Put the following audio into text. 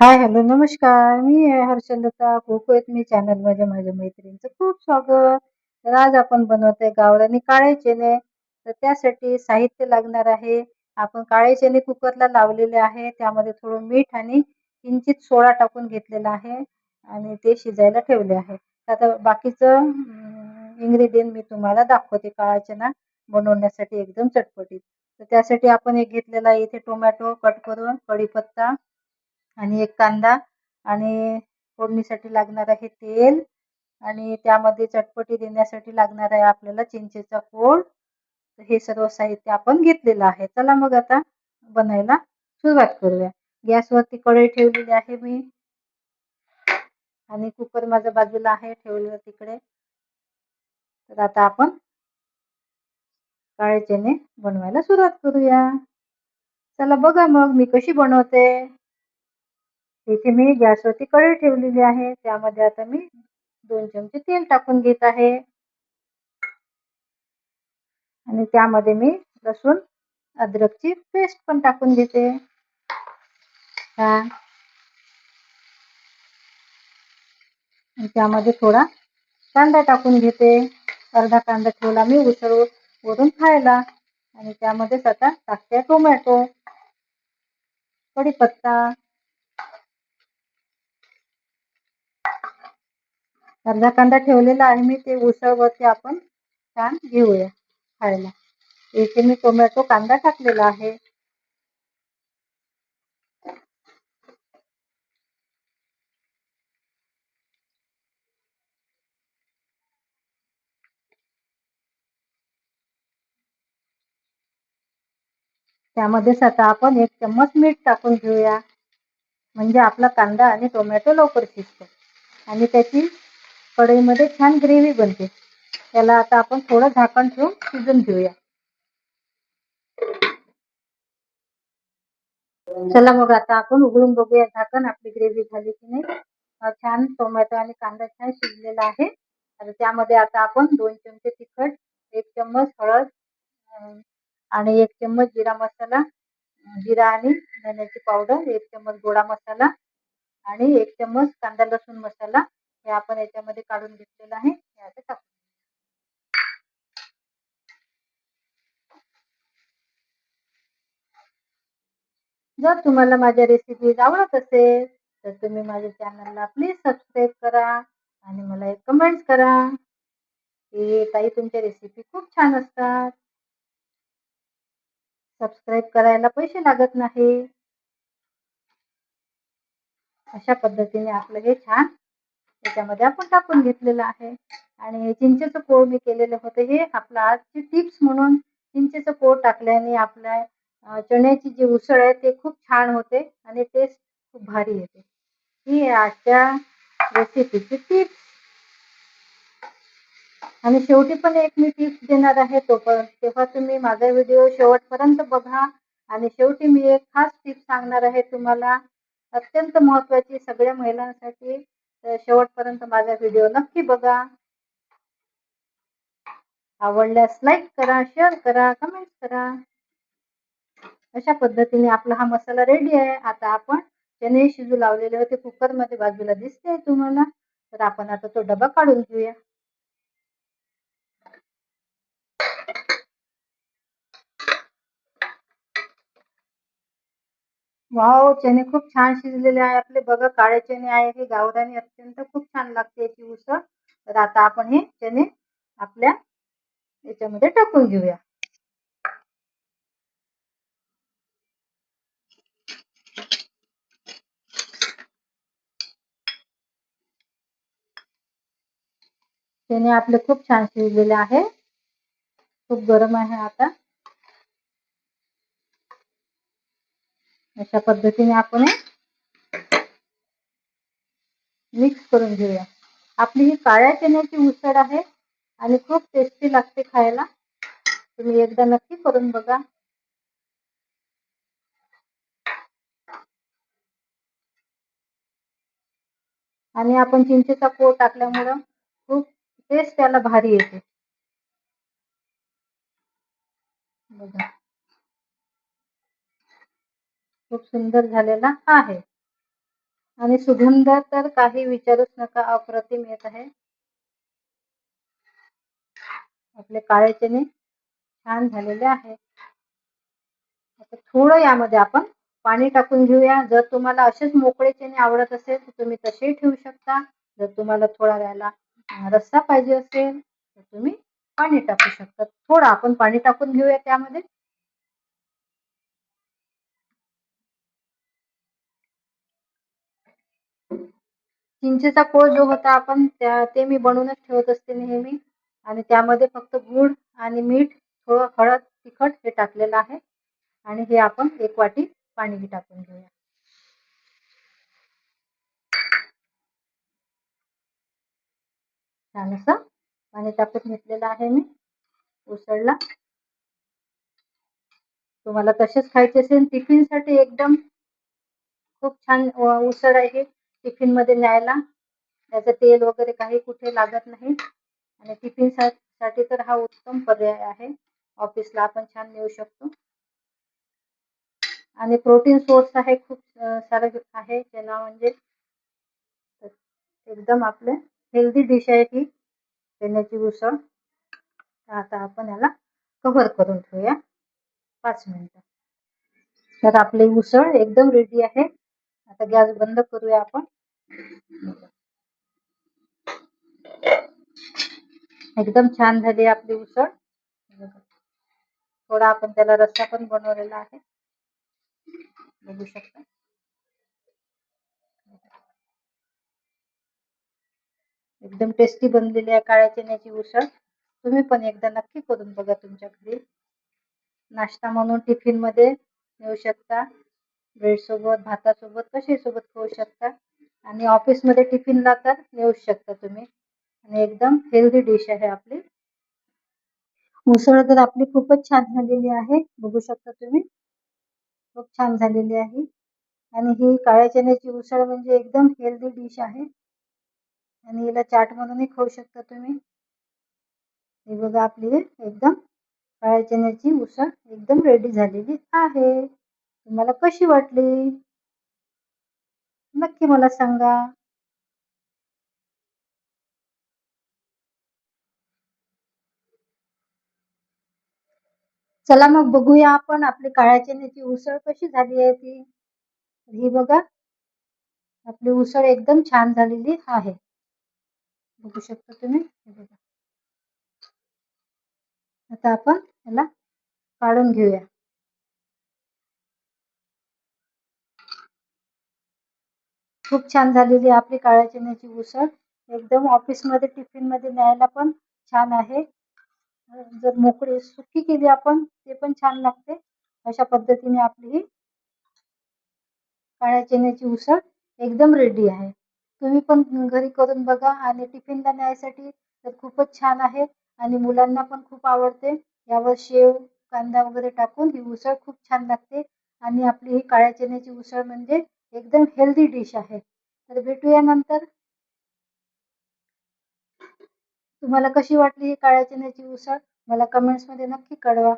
हाय, hello, नमस्कार. मी आहे हर्षलता. कोकण मी चॅनलमध्ये माझ्या मैत्रिणीचं खूप स्वागत. तर आज आपण बनवत आहे गावरानी काळे चणे. तर त्यासाठी साहित्य लागणार आहे. आपण काळे चणे कुकरला लावलेले आहे. त्यामध्ये थोडं मीठ आणि किंचित सोडा टाकून घेतलेला आहे आणि ते शिजायला ठेवले आहे. आता बाकीचं इन्ग्रेडियंट मी तुम्हाला दाखवते काळा चणा बनवण्यासाठी एकदम चटपटीत. तर त्यासाठी आपण एक घेतलेला आहे इथे टोमॅटो कट करून, कढीपत्ता आणि एक कांदा आणि फोडणीसाठी लागणार आहे तेल आणि त्यामध्ये चटपटी देण्यासाठी लागणार आहे आपल्याला चिंचेचा कोळ. तर हे सर्व साहित्य आपण घेतलेलं आहे. चला मग आता बनायला सुरुवात करूया. गॅसवरती कढई ठेवलेली आहे मी आणि कुकर माझ्या बाजूला आहे ठेवलेलं तिकडे. तर आता आपण काळे चणे बनवायला सुरुवात करूया. चला बघा मग मी कशी बनवते. इथे मी गॅसवरती कढई ठेवलेली आहे. त्यामध्ये आता मी 2 चमचे तेल टाकून घेत आहे आणि त्यामध्ये मी लसूण अद्रकची पेस्ट पण टाकून घेते. छान. आणि त्यामध्ये थोडा कांदा टाकून घेते. अर्धा कांदा ठेवला मी उसळ वरून खायला आणि त्यामध्येच आता टाकते टोमॅटो, कढीपत्ता, अर्धा कांदा ठेवलेला आहे मी ते उसळवरती आपण छान घेऊया खायला. इथे मी टोमॅटो कांदा टाकलेला आहे. त्यामध्येच आता आपण 1 चम्मच मीठ टाकून घेऊया. म्हणजे आपला कांदा आणि टोमॅटो लवकर शिजतो आणि त्याची कढईमध्ये छान ग्रेव्ही बनते. त्याला आता आपण थोडं झाकण ठेवून शिजून घेऊया. चला मग आता आपण उघडून बघूया झाकण आपली ग्रेव्ही झाली की नाही. छान टोमॅटो आणि कांदा छान शिजलेला आहे. आणि त्यामध्ये आता आपण 2 चमचे तिखट, 1 चम्मच हळद आणि 1 चम्मच जिरा मसाला, जिरा आणि धन्याची पावडर, 1 चम्मच गोडा मसाला आणि 1 चम्मच कांदा लसूण मसाला हे आपण याच्यामध्ये काढून घेतलेला आहे. हे आता टाकू. जर तुम्हाला माझ्या रेसिपीज आवडत असेल तर तुम्ही माझ्या चॅनलला प्लीज सबस्क्राईब करा आणि मला एक कमेंट्स करा की ताई तुमच्या रेसिपी खूप छान असतात. सबस्क्राईब करायला पैसे लागत नाही. अशा पद्धतीने आपलं हे छान त्याच्यामध्ये आपण टाकून घेतलेलं आहे आणि चिंचेचं कोळ मी केलेलं होतं. हे आपलं आजची टिप्स म्हणून चिंचेचं कोळ टाकल्याने आपल्या चण्याची जी उसळ आहे ते खूप छान होते आणि टेस्ट खूप भारी येते. ही आजच्या रेसिपीची टिप्स. आणि शेवटी पण एक मी टिप्स देणार आहे तेव्हा तुम्ही माझा व्हिडिओ शेवटपर्यंत बघा. आणि शेवटी मी एक खास टिप्स सांगणार आहे तुम्हाला, अत्यंत महत्त्वाची सगळ्या महिलांसाठी. तर शेवटपर्यंत माझा व्हिडिओ नक्की बघा. आवडल्यास लाईक करा, शेअर करा, कमेंट करा. अशा पद्धतीने आपला हा मसाला रेडी आहे. आता आपण चणे शिजू लावलेले होते कुकरमध्ये बाजूला दिसते तुम्हाला. तर आपण आता तो डबा काढून घेऊया. वाव, चणे खूप छान शिजलेले आहे आपले. बघा काळे चणे आहे हे गावरानी, अत्यंत खूप छान लागते याची उसळ. तर आता आपण हे चणे आपल्या याच्यामध्ये टाकून घेऊया. चणे आपले खूप छान शिजलेले आहे. खूप गरम आहे आता. अशा पद्धतीने आपण मिक्स करून घेऊया. आपली ही काळ्या चण्याची उसळ आहे आणि खूप टेस्टी लागते खायला. तुम्ही एकदा नक्की करून बघा. आणि आपण चिंचेचा कोळ टाकल्यामुळं खूप टेस्ट त्याला भारी येते. बघा, खूप सुंदर झालेला आहे. आणि सुगंध तर काही विचारूच नका, अप्रतिम येत आहे. आपले काळे चणे छान झालेले आहे. आता थोडं यामध्ये आपण पाणी टाकून घेऊया. जर तुम्हाला असेच मोकळे चणे आवडत असेल तर तुम्ही तसेही ठेवू शकता. जर तुम्हाला थोडा वेळेला रस्सा पाहिजे असेल तर तुम्ही पाणी टाकू शकता. थोडं आपण पाणी टाकून घेऊया त्यामध्ये. चिंचेचा कोळ जो होता आपण ते मी बनवूनच ठेवत असते नेहमी. आणि त्यामध्ये फक्त गूळ आणि मीठ, थोडं हळद, तिखट हे टाकलेलं आहे. आणि हे आपण 1 वाटी पाणी टाकून घेऊया. छान असं पाणी टाकून घेतलेलं आहे मी उसळला. तुम्हाला तसेच खायचे असेल टिफिनसाठी एकदम खूप छान उसळ आहे टिफिन मध्ये न्यायला. त्याचं तेल वगैरे काही कुठे लागत नाही आणि टिफिन साठी तर हा उत्तम पर्याय आहे. ऑफिसला आपण छान नेऊ शकतो आणि प्रोटीन सोर्स आहे खूप सारं आहे. चणा म्हणजे एकदम आपलं हेल्दी डिश आहे ही चण्याची उसळ. आता आपण याला कव्हर करून ठेवूया 5 मिनिटं. तर आपली उसळ एकदम रेडी आहे. आता गॅस बंद करूया आपण. एकदम छान झाली आपली उसळ. थोडा आपण त्याला रस्सा पण बनवलेला आहे, बघू शकता. एकदम टेस्टी बनलेली आहे काळ्या चण्याची उसळ. तुम्ही पण एकदा नक्की करून बघा तुमच्या घरी. नाश्ता म्हणून टिफिन मध्ये नेऊ शकता, ब्रेड सोबत, भातासोबत, कशाही सोबत खाऊ शकता. आणि ऑफिस मध्ये टिफिनला तर नेऊ शकता तुम्ही. आणि एकदम हेल्दी डिश आहे आपली उसळ. तर आपली खूपच छान झालेली आहे, बघू शकता तुम्ही. खूप छान झालेली आहे. आणि ही काळ्या चण्याची उसळ म्हणजे एकदम हेल्दी डिश आहे आणि हिला चाट म्हणूनही खाऊ शकता तुम्ही. हे बघा आपली एकदम काळ्या चण्याची उसळ एकदम रेडी झालेली आहे. तुम्हाला कशी वाटली नक्की मला सांगा. चला मग बघूया आपण आपली काळ्या चण्याची उसळ कशी झाली आहे ती. ही बघा आपली उसळ एकदम छान झालेली आहे, बघू शकता तुम्ही. हे बघा. आता आपण याला काढून घेऊया. खूप छान झालेली आपली काळ्या चण्याची उसळ. एकदम ऑफिस मध्ये टिफिन मध्ये न्यायला पण छान आहे. जर मोकळी सुकी केली आपण ते पण छान लागते. अशा पद्धतीने आपली ही काळ्या चण्याची उसळ एकदम रेडी आहे. तुम्ही पण घरी करून बघा आणि टिफिनला न्यायसाठी तर खूपच छान आहे आणि मुलांना पण खूप आवडते. यावर शेव, कांदा वगैरे टाकून ही उसळ खूप छान लागते. आणि आपली ही काळ्या चण्याची उसळ म्हणजे एकदम हेल्दी डिश आहे. तर भेटूया नंतर. तुम्हाला कशी वाटली ही काळ्या चण्याची उसळ मला कमेंट्स मध्ये नक्की कळवा.